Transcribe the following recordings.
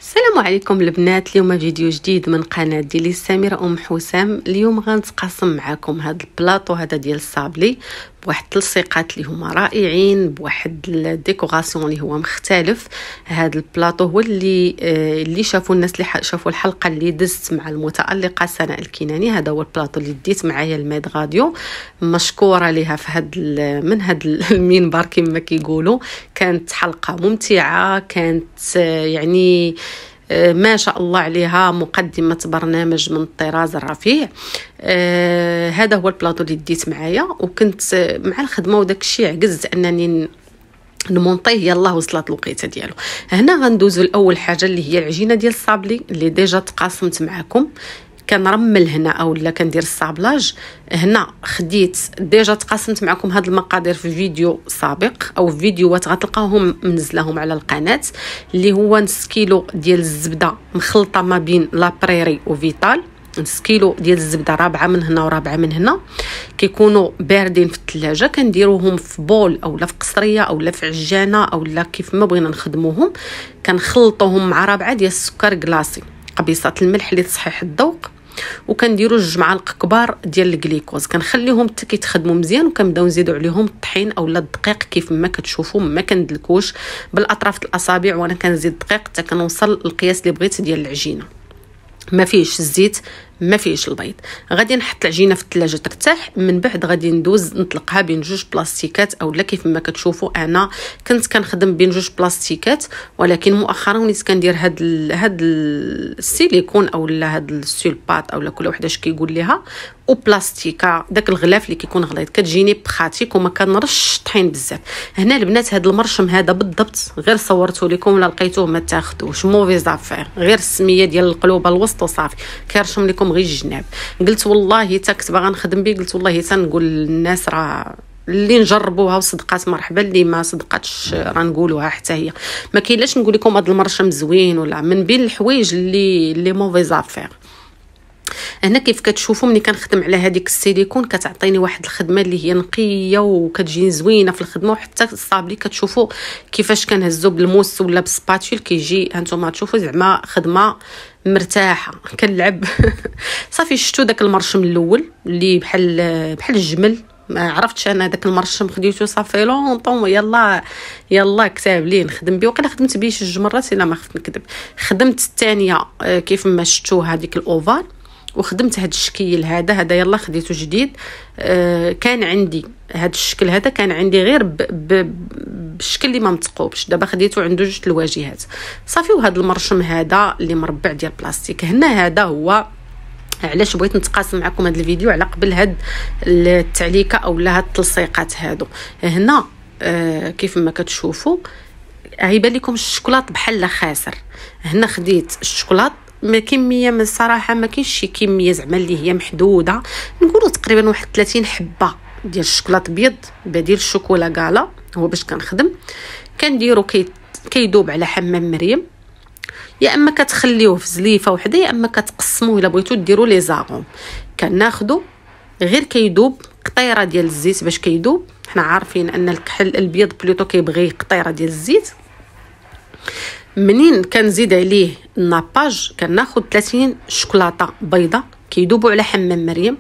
السلام عليكم البنات. اليوم فيديو جديد من قناه ديالي سميره ام حسام. اليوم غنتقاسم معكم هذا البلاطو هذا ديال الصابلي بواحد التلصيقات اللي هما رائعين، بواحد الديكوراسيون اللي هو مختلف. هذا البلاطو هو اللي شافوا الناس اللي شافوا الحلقه اللي دزت مع المتالقه سناء الكناني. هذا هو البلاطو اللي ديت معايا الميد غاديو، مشكوره ليها في من هذا المنبر كما كيقولوا. كانت حلقه ممتعه، كانت يعني ما شاء الله عليها مقدمة برنامج من الطراز الرفيع. هذا هو البلاطو اللي ديت معايا، وكنت مع الخدمة وداك الشيء عجزت أنني نمونطيه. يلا وصلت الوقيته ديالو. هنا غندوزو لأول حاجة اللي هي العجينة ديال الصابلي اللي ديجا تقاسمت معكم. كنرمل هنا اولا كندير الصابلاج. هنا خديت ديجا تقاسمت معكم هاد المقادير في فيديو سابق او فيديوهات غتلقاوهم منزلاهم على القناه، اللي هو نص كيلو ديال الزبده مخلطه ما بين لابريري وفيتال، نص كيلو ديال الزبده رابعه من هنا ورابعه من هنا، كيكونوا باردين في الثلاجه. كنديروهم في بول اولا في قصريه اولا في عجانه اولا كيف ما بغينا نخدموهم. كنخلطوهم مع رابعه ديال السكر كلاصي، قبيصات الملح لتصحيح الذوق، وكنديروا 2 معالق كبار ديال الجليكوز. كنخليهم حتى كيتخدموا مزيان، وكنبداو نزيدوا عليهم الطحين اولا الدقيق كيف ما كتشوفوا. ما كندلكوش بالاطراف الاصابع، وانا كنزيد دقيق حتى كنوصل للقياس اللي بغيت ديال العجينه. ما فيهش الزيت ما فيهش البيض. غادي نحط العجينه في الثلاجه ترتاح، من بعد غادي ندوز نطلقها بين 2 بلاستيكات اولا كيف ما كتشوفوا. انا كنت كنخدم بين 2 بلاستيكات، ولكن مؤخرا وليت كندير هاد السيليكون اولا هاد السولبات اولا كل واحد اش كيقول ليها، وبلاستيكا داك الغلاف اللي كيكون غليظ. كتجيني بخاتيك وما كنرش طحين بزاف. هنا البنات هاد المرشم هذا بالضبط غير صورته لكم، ولا لقيتوه ما تاخذوش موفي زافير، غير السميه ديال القلوبه الوسط وصافي. كيرشم لكم غير الجناب. قلت والله حتى كنت باغا نخدم به، قلت والله حتى نقول للناس راه اللي نجربوها وصدقات مرحبا، اللي ما صدقاتش راه نقولوها حتى هي. ما كاينلاش نقول لكم هذا المرشم زوين ولا من بين الحوايج اللي موفي زافير. هنا كيف كتشوفوا ملي كنخدم على هذيك السيليكون كتعطيني واحد الخدمه اللي هي نقيه وكتجي زوينه في الخدمه. وحتى الصابلي كتشوفوا كيفاش كنهزو بالموس ولا بالسباتول كيجي هانتوما تشوفوا زعما خدمه مرتاحه. كنلعب صافي. شفتوا داك المرشم الاول اللي بحال الجمل، ما عرفتش انا داك المرشم خديته صافي لونطون يلا كتاب ليه نخدم به. وقيلا خدمت به 2 مرات الا ما خفت نكذب. خدمت الثانيه كيف ما شفتوا هذيك الاوفال، وخدمت هاد الشكل هذا يلا خديته جديد. كان عندي هاد الشكل هذا كان عندي غير بالشكل اللي ما متقوبش. دابا خديته عنده 2 الواجهات صافي. وهاد المرشم هذا اللي مربع ديال البلاستيك. هنا هذا هو علاش بغيت نتقاسم معكم هذا الفيديو على قبل هاد التعليكه اولا هاد التلصيقات هادو. هنا كيف ما كتشوفوا غيبان لكم الشوكولات بحال خاسر. هنا خديت الشوكولات ما كميه من الصراحه ما كاينش شي كميه زعما اللي هي محدوده، نقولوا تقريبا واحد 30 حبه ديال الشوكولات بيض بديل الشوكولا كالا. هو باش كنخدم كنديرو كيدوب على حمام مريم، يا اما كتخليوه في زليفه وحده يا اما كتقسموه الا بغيتو ديروا لي زاغون. كناخذوا غير كيدوب قطيره ديال الزيت باش كيدوب. حنا عارفين ان الكحل البيض بلوتو كيبغي قطيره ديال الزيت. منين كنزيد عليه الناباج كناخذ 30 شوكولاته بيضه كيدوبوا على حمام مريم،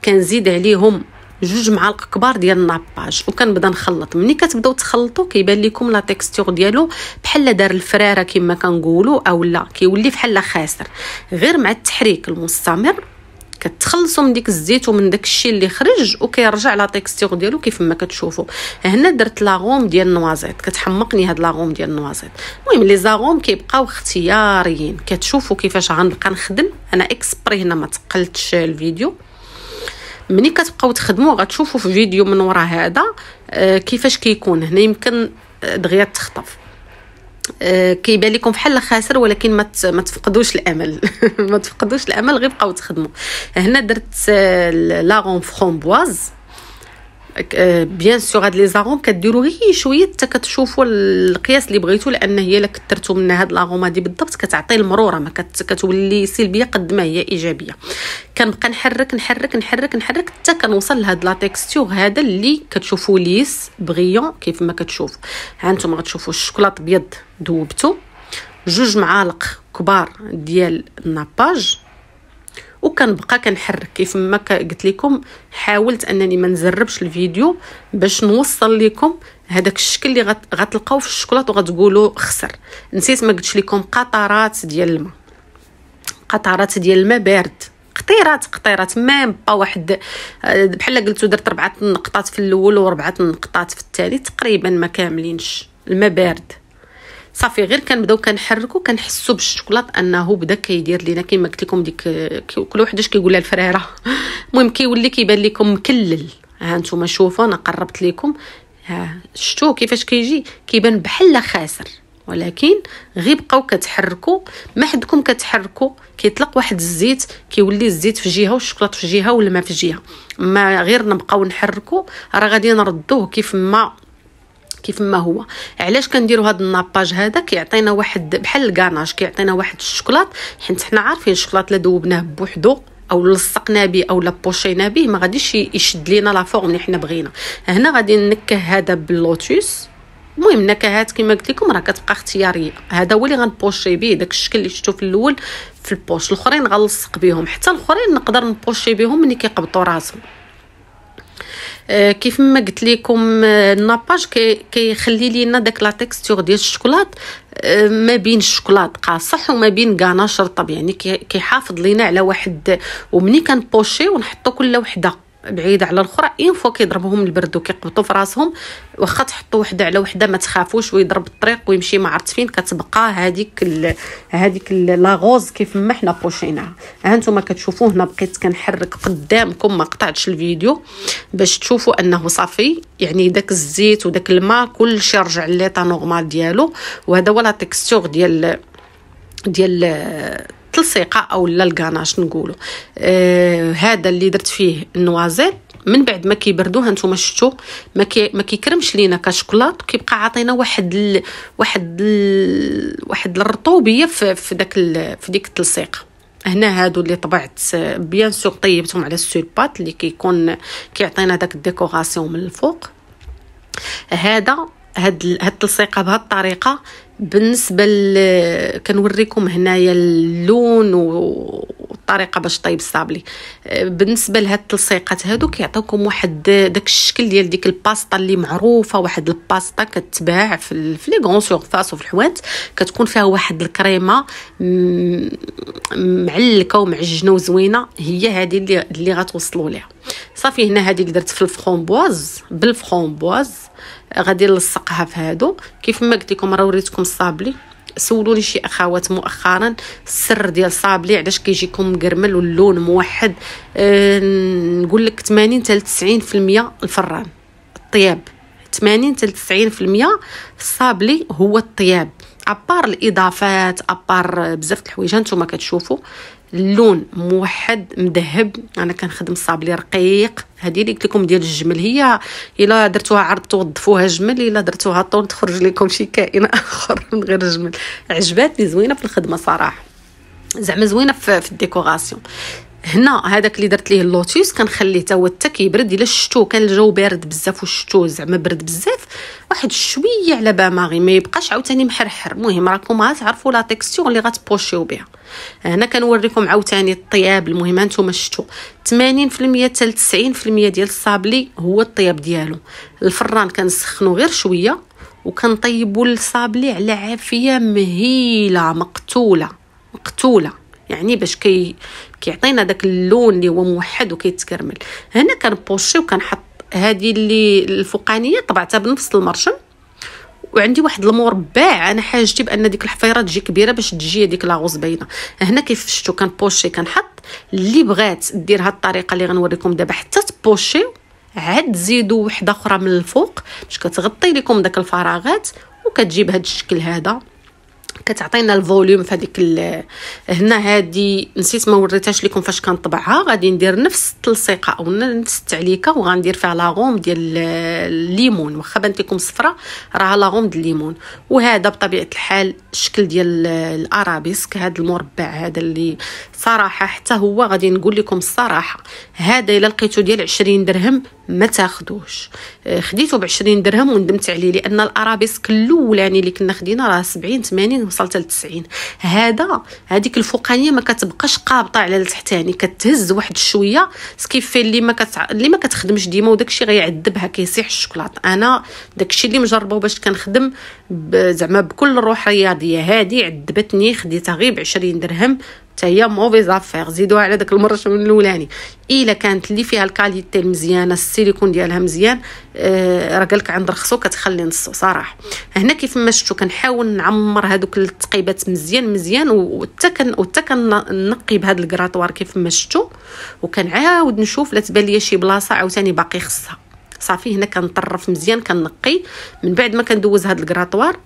كنزيد عليهم 2 معالق كبار ديال الناباج، وكنبدا نخلط. ملي كتبداو تخلطوا كيبان لكم لا تيكستور ديالو بحال دار الفراره كما كنقولوا، اولا كيولي بحال خاسر. غير مع التحريك المستمر كتخلصوا من ديك الزيت ومن داك الشيء اللي خرج، وكيرجع لا تيكستور ديالو كيف ما كتشوفوا. هنا درت لاغوم ديال النوازيط، كتحمقني هاد لاغوم ديال النوازيط. المهم لي زاغوم كيبقاو اختياريين. كتشوفوا كيفاش غنبقى نخدم انا اكسبري. هنا ما تقلتش الفيديو. ملي كتبقاو تخدموا غتشوفوا في فيديو من وراء هذا كيفاش كيكون. هنا يمكن دغيا تخطف كيبان لكم بحال خاسر، ولكن ما تفقدوش الامل ما تفقدوش الامل، غير بقاو تخدموا. هنا درت لاغون فرومبواز. بيان سور هاد لي زاغون كديروا غير شويه حتى كتشوفوا القياس اللي بغيتو، لان هي الا كثرتوا من هاد لاغوم هادي بالضبط كتعطي المروره، ما كتولي سلبيه قد ما هي ايجابيه. كنبقى نحرك نحرك نحرك نحرك حتى كنوصل لهاد لا تيكستور هذا اللي كتشوفوا ليس بغيون كيف ما كتشوفوا. ها انتم غتشوفوا الشوكولاط ابيض ذوبته، 2 معالق كبار ديال الناباج، وكنبقى كنحرك. كيف ما قلت لكم حاولت انني ما نزربش الفيديو باش نوصل لكم هذاك الشكل اللي غتلقاو في الشوكولاط وغتقولوا خسر. نسيت ما قلتش لكم قطرات ديال الماء، قطرات ديال الماء بارد، قطيرات ميم با واحد بحال قلتو درت 4 نقطات في الاول و4 نقطات في الثاني، تقريبا ما كاملينش، الماء بارد صافي. غير كنبداو كنحركو كنحسوا بالشوكولاط انه بدا كيدير لينا كما قلت لكم ديك كل واحد اش كيقولها الفريره. المهم كيولي كيبان لكم مكلل. ها نتوما شوفوا انا قربت لكم، ها شفتوا كيفاش كيجي كيبان بحال خاسر، ولكن غير بقاو كتحركوا ما حدكم كتحركوا كيطلق واحد الزيت، كيولي الزيت في جهه والشوكولاط في جهه ولا ما في جهه. ما غير نبقاو نحركوا راه غادي نردوه كيف ما هو. علاش كنديروا هذا الناباج هذا؟ كيعطينا واحد بحال الكاناج، كيعطينا واحد الشوكولاط، حيت حنا عارفين الشوكولاط لا ذوبناه بوحدو او لصقنا به او لا بوشينا به ما غاديش يشد لينا لا فورم اللي حنا بغينا. هنا غادي نكه هذا باللوتوس. المهم النكهات كما قلت لكم راه كتبقى اختياريه. هذا هو اللي غنبوشي به، داك الشكل اللي شفتوا في الاول في البوش. الاخرين غنلصق بهم، حتى الاخرين نقدر نبوشي بهم ملي كيقبطوا راسهم. كيف ما قلت لكم الناباج كيخلي لينا داك لا تيكستور ديال الشوكولاط ما بين الشوكولاط قاصح وما بين كاناش رطب، يعني كيحافظ لينا على واحد. ومني كنبوشي ونحطو كل وحده بعيده على الاخرى، اين فوا كيضربهم البرد وكيقبطوا في راسهم، واخا تحطوا وحده على وحده ما تخافوش ويضرب الطريق ويمشي ما عرفت فين، كتبقى هذيك لاغوز كيف ما حنا بوشيناها. ها انتم كتشوفوا هنا بقيت كنحرك قدامكم، ما قطعتش الفيديو باش تشوفوا انه صافي، يعني داك الزيت وداك الماء كلشي رجع ليطا نورمال ديالو. وهذا هو لا تيكستور ديال التلصيقه او لا الكاناش نقولوا. هذا اللي درت فيه النوازيت من بعد ما كيبردوها نتوما شفتوا ما كيكرمش لينا كشوكولاط، كيبقى عاطينا واحد الرطوبيه في ديك التلصيقه. هنا هادو اللي طبعت بيان سور طيبتهم على السولبات اللي كيعطينا داك الديكوراسيون من الفوق. هاد التلصيقه بهذه الطريقه. بالنسبه كنوريكم هنايا اللون والطريقه باش طيب الصابلي. بالنسبه لهاد التلصيقات هادو كيعطيوكم واحد داك الشكل ديال ديك الباستا اللي معروفه، واحد الباستا كتباع في لي غون سورفاس وفي الحوانت، كتكون فيها واحد الكريمه معلكه ومعجنه وزوينه، هي هذه اللي غتوصلوا ليها. صافي هنا هذه اللي درت في بالفرامبواز غادي نلصقها في هادو. كيف ما قلت لكم راه وريتكم الصابلي، سولوني شي اخوات مؤخرا السر ديال الصابلي علاش كيجيكم مقرمل واللون موحد. نقول لك 80 حتى 90% الفران الطياب، 80 حتى 90% الصابلي هو الطياب، ابار الاضافات ابار بزاف د الحوايج. نتوما كتشوفوا اللون موحد مذهب. انا كنخدم الصابلي رقيق. هذه اللي قلت لكم ديال الجمل، هي الا درتوها عرض توظفوها جمل، الا درتوها طول تخرج لكم شي كائن اخر من غير جمل. عجباتني، زوينه في الخدمه صراحه، زعما زوينه في الديكوراسيون. هنا هذاك اللي درت ليه اللوتيس كنخليه حتى هو كيبرد. الا شفتوه كان الجو بارد بزاف وشفتوه زعما برد بزاف، واحد شويه على باماغي ما يبقاش عاوتاني محرحر. المهم راكم غتعرفوا لا تيكستور اللي غتبوشيو بها. هنا كنوريكم عاوتاني الطياب. المهم نتوما شفتوا 80% حتى 90% ديال الصابلي هو الطياب ديالو. الفران كنسخنو غير شويه وكنطيبوا الصابلي على عافيه مهيله مقتوله يعني باش كيعطينا داك اللون اللي هو موحد وكيتكرمل. هنا كنبوشي وكنحط هذه اللي الفوقانيه طبعتها بنفس المرشم، وعندي واحد المربع. انا حاجتي بان ديك الحفيره تجي كبيره باش تجي ديك لاغوز باينه. هنا كيف شفتوا كنبوشي كنحط. اللي بغات دير هاد الطريقه اللي غنوريكم دابا حتى تبوشي عاد تزيدوا وحده اخرى من الفوق باش كتغطي لكم داك الفراغات وكتجيب هاد الشكل هذا، كتعطينا الفوليوم في هذيك هنا. هذه نسيت ما وريتهاش لكم فاش كنطبعها. غادي ندير نفس التلصيقه او نفس التعليكه وغندير فيها لاغوم ديال الليمون، واخا بانت لكم صفرة راه لاغوم ديال الليمون. وهذا بطبيعه الحال الشكل ديال الارابيسك. هذا المربع هذا اللي صراحه حتى هو غادي نقول لكم الصراحه، هذا الا لقيتو ديال 20 درهم ما تاخدوش. خديته ب20 درهم وندمت عليه، لان الارابيسك الاولاني اللي كنا خدينا راه 70 80 وصلت ل 90. هذيك الفوقانيه ما كتبقاش قابطه على التحتاني، كتهز واحد شويه سكيفي اللي ما كتخدمش ديما، وداكشي غيعذبها كيسيح الشوكولاط. انا داكشي اللي مجربه باش كنخدم زعما بكل روح رياضيه. هذه عذبتني، خديتها غير ب20 درهم، حتى هي موفيز افير. زيدوها على داك المرش من الاولاني. الا كانت اللي فيها الكاليتي مزيانه، السيليكون ديالها مزيان، راه قالك عند رخصو كتخلي نصو صراحه. هنا كيف ما شفتوا كنحاول نعمر هذوك التقيبات مزيان وحتى كنقي بهذا الكراطوار كيف ما شفتوا، وكنعاود نشوف لا تبان لي شي بلاصه عاوتاني باقي خصها. صافي هنا كنطرف مزيان كنقي. من بعد ما كندوز هذا الكراطوار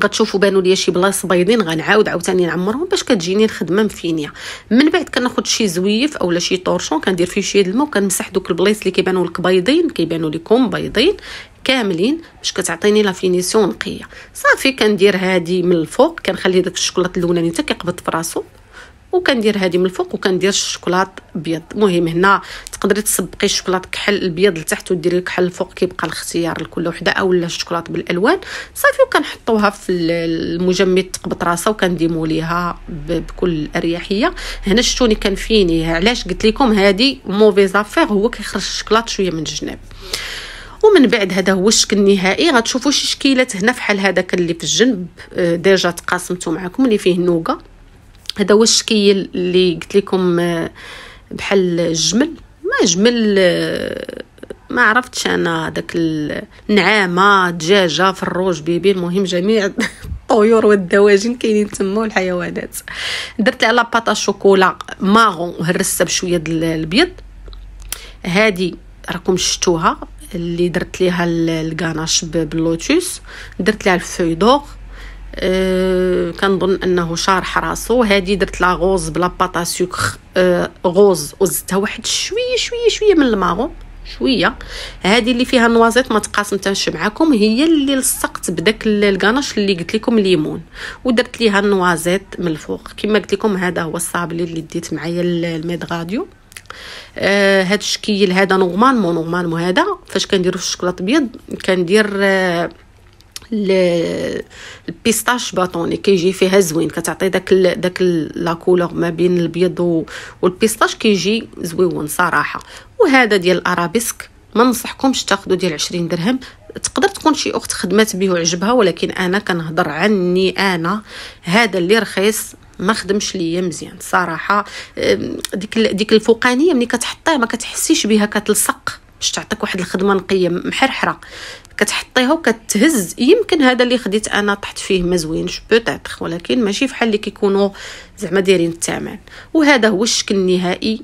غتشوفوا بانوا ليا شي بلاص بيضين، غنعاود عاوتاني نعمرهم باش كتجيني الخدمه مفينيه. من بعد كناخذ شي زويف اولا شي طورشون كندير فيه شويه الماء وكنمسح دوك البلايص اللي كيبانوا لك بيضين، كيبانوا لكم بيضين كاملين باش كتعطيني لا فينيسيون نقيه. صافي كندير هذه من الفوق، كنخلي داك الشوكولاط الاولاني حتى كيقبض في راسو، وكندير هذه من الفوق وكندير الشوكولاط ابيض. المهم هنا تقدري تسبقي الشوكولاط كحل الابيض لتحت وديري الكحل الفوق، كيبقى الاختيار لكل وحده، اولا الشوكولاط بالالوان. صافي وكنحطوها في المجمد تقبط راسها وكنديمو ليها بكل اريحيه. هنا شتوني كنفيني، علاش قلت لكم هذه موفيز افير، هو كيخرج الشوكولاط شويه من الجناب. ومن بعد هذا هو الشكل النهائي. غتشوفوا شي شكيلات هنا فحال هذاك اللي في الجنب ديجا تقاسمته معكم اللي فيه نوغا. هذا هو الشكل اللي قلت لكم بحال الجمل، ما جمل ما عرفتش انا، داك النعامه دجاجه فروج بيبي، المهم جميع الطيور والدواجن كاينين تما والحيوانات. درت لها لاباطا شوكولا ماغون وهرستها بشويه الابيض. هذه راكم شفتوها اللي درت ليها الكاناش باللوتوس، درت لها الفوي دور، كنظن انه شارح راسو. هذه درت لها غوز بلا باطا سكر غوز وزدتها واحد شويه من الماغون شويه. هذه اللي فيها النوازيط ما تقاسمتهاش معكم، هي اللي لصقت بداك الكاناش اللي قلت لكم ليمون، ودرت ليها النوازيط من الفوق. كما قلت لكم هذا هو الصابلي اللي ديت معايا الميد غاديو. هاد الشكل هذا نورمالمون هذا فاش كنديروا في الشوكولاط ابيض كندير البيستاش باطوني، كيجي فيها زوين، كتعطي داك لا كولور ما بين الابيض والبيستاش، كيجي زويون صراحه. وهذا ديال الارابيسك ما ننصحكمش تاخذوا ديال 20 درهم. تقدر تكون شي اخت خدمات به وعجبها، ولكن انا كنهضر عني انا، هذا اللي رخيص ما خدمش ليا مزيان صراحه. ديك الفوقانيه ملي كتحطيها ما كتحسيش بها، كتلصق باش تعطيك واحد الخدمه نقيه محرحره، كتحطيها وكتهز. يمكن هذا اللي خديت انا طحت فيه ما زوينش بوتيتر، ولكن ماشي فحال اللي كيكونوا زعما دايرين الثمن. وهذا هو الشكل النهائي